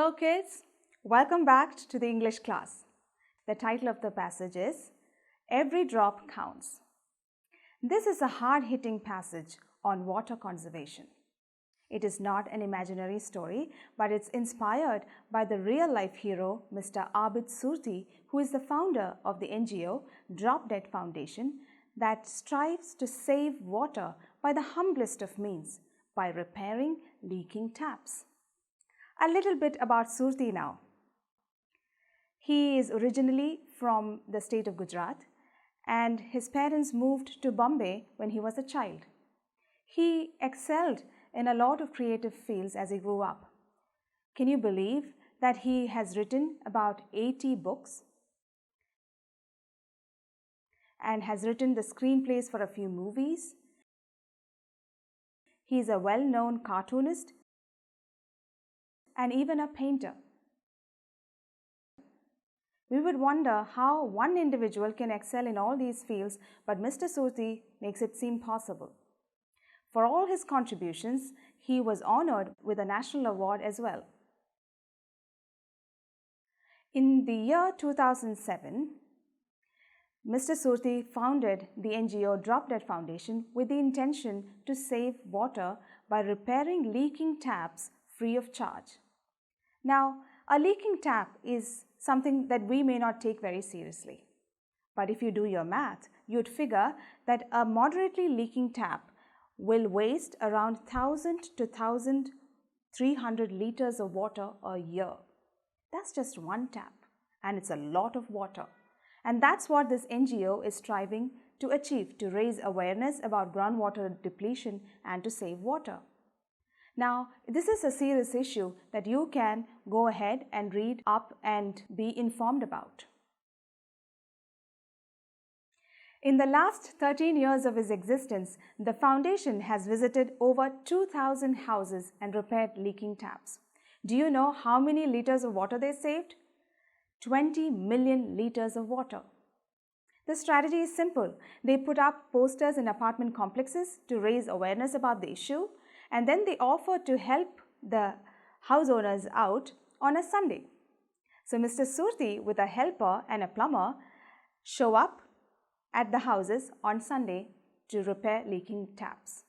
Hello kids, welcome back to the English class. The title of the passage is Every Drop Counts. This is a hard-hitting passage on water conservation. It is not an imaginary story, but it's inspired by the real-life hero Mr. Abid Surti, who is the founder of the NGO Drop Dead Foundation that strives to save water by the humblest of means, by repairing leaking taps. A little bit about Surti now. He is originally from the state of Gujarat and his parents moved to Bombay when he was a child. He excelled in a lot of creative fields as he grew up. Can you believe that he has written about 80 books and has written the screenplays for a few movies? He is a well-known cartoonist and even a painter. We would wonder how one individual can excel in all these fields, but Mr. Surti makes it seem possible. For all his contributions, he was honored with a national award as well. In the year 2007, Mr. Surti founded the NGO Drop Dead Foundation with the intention to save water by repairing leaking taps free of charge. Now, a leaking tap is something that we may not take very seriously. But if you do your math, you'd figure that a moderately leaking tap will waste around 1,000 to 1,300 liters of water a year. That's just one tap, and it's a lot of water. And that's what this NGO is striving to achieve, to raise awareness about groundwater depletion and to save water. Now, this is a serious issue that you can go ahead and read up and be informed about. In the last 13 years of its existence, the foundation has visited over 2,000 houses and repaired leaking taps. Do you know how many liters of water they saved? 20 million liters of water. The strategy is simple. They put up posters in apartment complexes to raise awareness about the issue, and then they offer to help the house owners out on a Sunday. So Mr. Surti, with a helper and a plumber, show up at the houses on Sunday to repair leaking taps.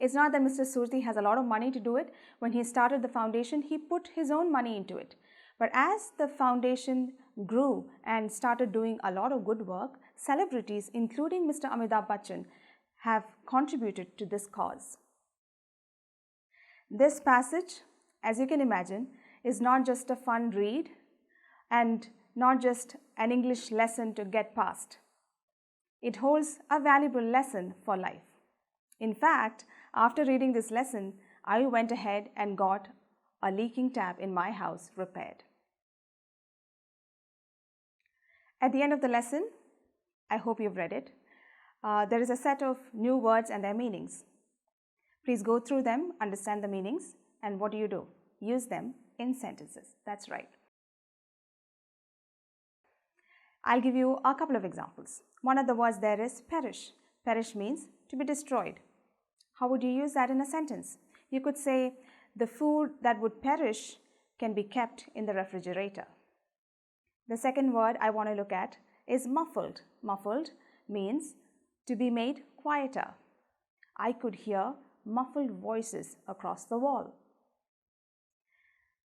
It's not that Mr. Surti has a lot of money to do it. When he started the foundation, he put his own money into it. But as the foundation grew and started doing a lot of good work, celebrities, including Mr. Amitabh Bachchan, have contributed to this cause. This passage, as you can imagine, is not just a fun read and not just an English lesson to get past. It holds a valuable lesson for life. In fact, after reading this lesson, I went ahead and got a leaking tap in my house repaired. At the end of the lesson, I hope you've read it, there is a set of new words and their meanings. Please go through them, understand the meanings, and what do? Use them in sentences. That's right. I'll give you a couple of examples. One of the words there is perish. Perish means to be destroyed. How would you use that in a sentence? You could say, the food that would perish can be kept in the refrigerator. The second word I want to look at is muffled. Muffled means to be made quieter. I could hear muffled voices across the wall.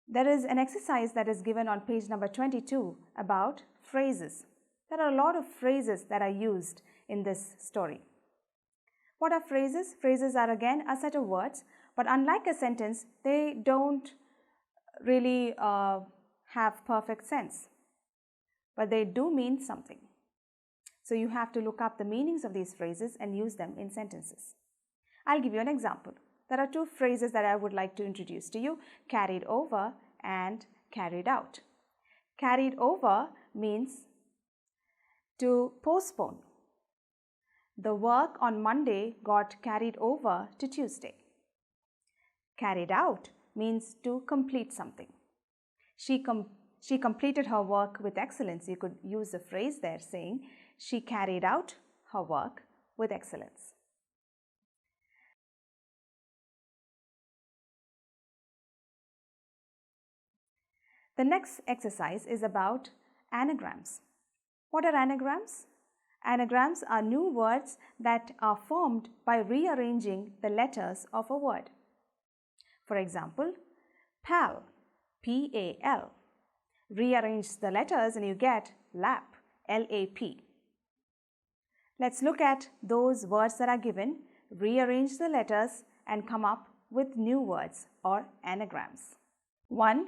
There is an exercise that is given on page number 22 about phrases. There are a lot of phrases that are used in this story. What are phrases? Phrases are again a set of words, but unlike a sentence, they don't really have perfect sense, but they do mean something. So you have to look up the meanings of these phrases and use them in sentences. I'll give you an example. There are two phrases that I would like to introduce to you, carried over and carried out. Carried over means to postpone. The work on Monday got carried over to Tuesday. Carried out means to complete something. She completed her work with excellence. You could use the phrase there saying, she carried out her work with excellence. The next exercise is about anagrams. What are anagrams? Anagrams are new words that are formed by rearranging the letters of a word. For example, pal, P-A-L. Rearrange the letters and you get lap, L-A-P. Let's look at those words that are given, rearrange the letters and come up with new words or anagrams. 1.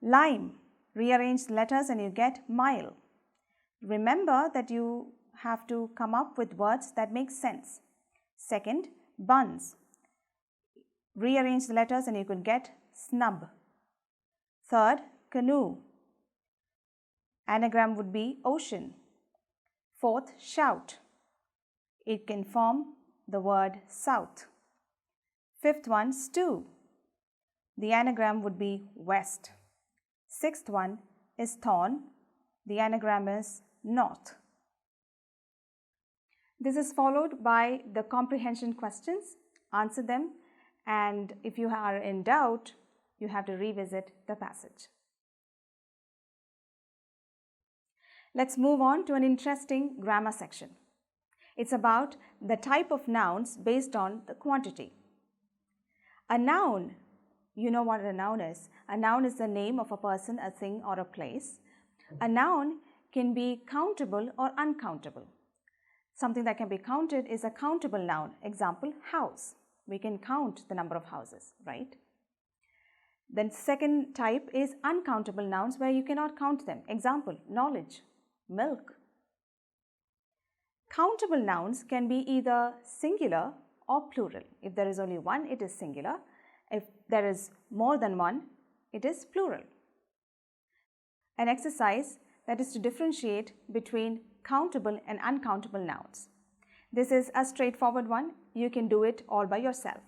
Lime. Rearrange the letters and you get mile. Remember that you have to come up with words that make sense. Second, buns. Rearrange the letters and you could get snub. Third, canoe. Anagram would be ocean. Fourth, shout. It can form the word south. Fifth one, stew. The anagram would be west. Sixth one is thorn. The anagram is north. This is followed by the comprehension questions. Answer them, and if you are in doubt, you have to revisit the passage. Let's move on to an interesting grammar section. It's about the type of nouns based on the quantity. A noun, you know what a noun is. A noun is the name of a person, a thing, or a place. A noun can be countable or uncountable. Something that can be counted is a countable noun. Example, house. We can count the number of houses, right? Then second type is uncountable nouns where you cannot count them. Example, knowledge, milk. Countable nouns can be either singular or plural. If there is only one, it is singular. If there is more than one, it is plural. An exercise that is to differentiate between countable and uncountable nouns. This is a straightforward one. You can do it all by yourself.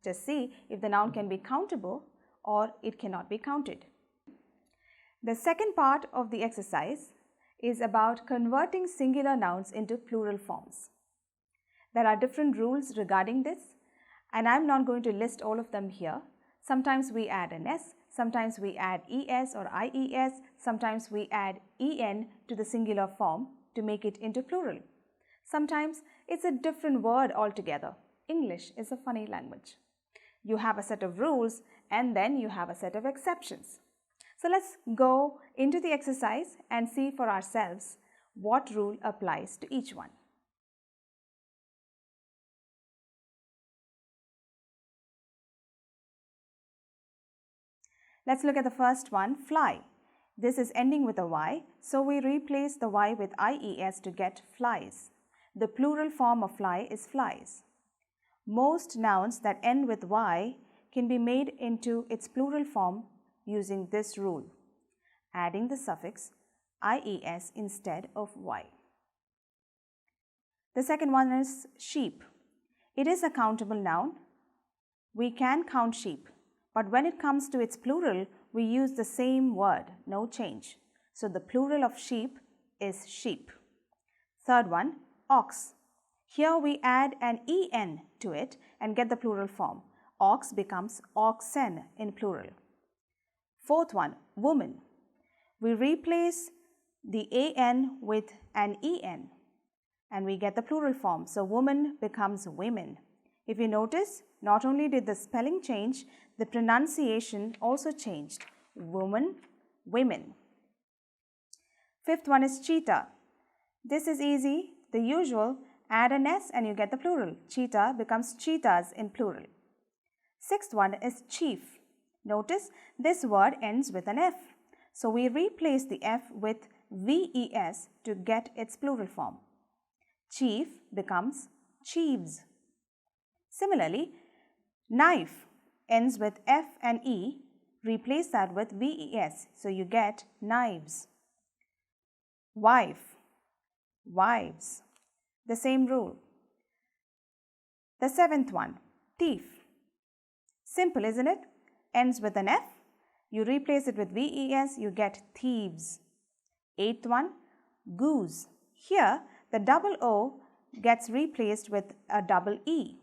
Just see if the noun can be countable or it cannot be counted. The second part of the exercise is about converting singular nouns into plural forms. There are different rules regarding this, and I'm not going to list all of them here. Sometimes we add an S, sometimes we add ES or IES, sometimes we add EN to the singular form to make it into plural. Sometimes it's a different word altogether. English is a funny language. You have a set of rules and then you have a set of exceptions. So let's go into the exercise and see for ourselves what rule applies to each one. Let's look at the first one, fly. This is ending with a Y, so we replace the Y with IES to get flies. The plural form of fly is flies. Most nouns that end with Y can be made into its plural form using this rule, adding the suffix IES instead of Y. The second one is sheep. It is a countable noun. We can count sheep, but when it comes to its plural, we use the same word, no change. So the plural of sheep is sheep. Third one, ox. Here we add an EN to it and get the plural form. Ox becomes oxen in plural. Fourth one, woman. We replace the AN with an EN and we get the plural form. So woman becomes women. If you notice, not only did the spelling change, the pronunciation also changed. Woman, women. Fifth one is cheetah. This is easy. The usual, add an S and you get the plural. Cheetah becomes cheetahs in plural. Sixth one is chief. Notice this word ends with an F. So we replace the F with VES to get its plural form. Chief becomes chieves. Similarly, knife ends with F and E. Replace that with VES. So you get knives. Wife, wives. The same rule. The seventh one, thief. Simple, isn't it? Ends with an F. You replace it with VES, you get thieves. Eighth one, goose. Here, the double O gets replaced with a double E.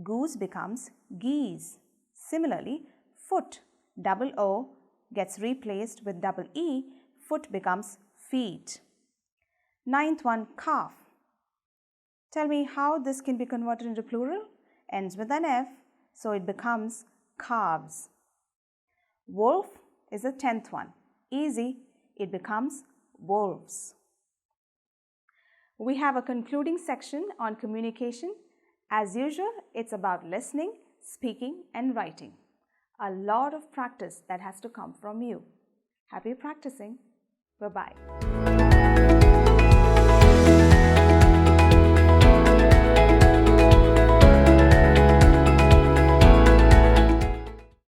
Goose becomes geese. Similarly, foot, double O, gets replaced with double E, foot becomes feet. Ninth one, calf. Tell me how this can be converted into plural. Ends with an F, so it becomes calves. Wolf is the 10th one. Easy, it becomes wolves. We have a concluding section on communication. As usual, it's about listening, speaking and writing. A lot of practice that has to come from you. Happy practicing. Bye-bye.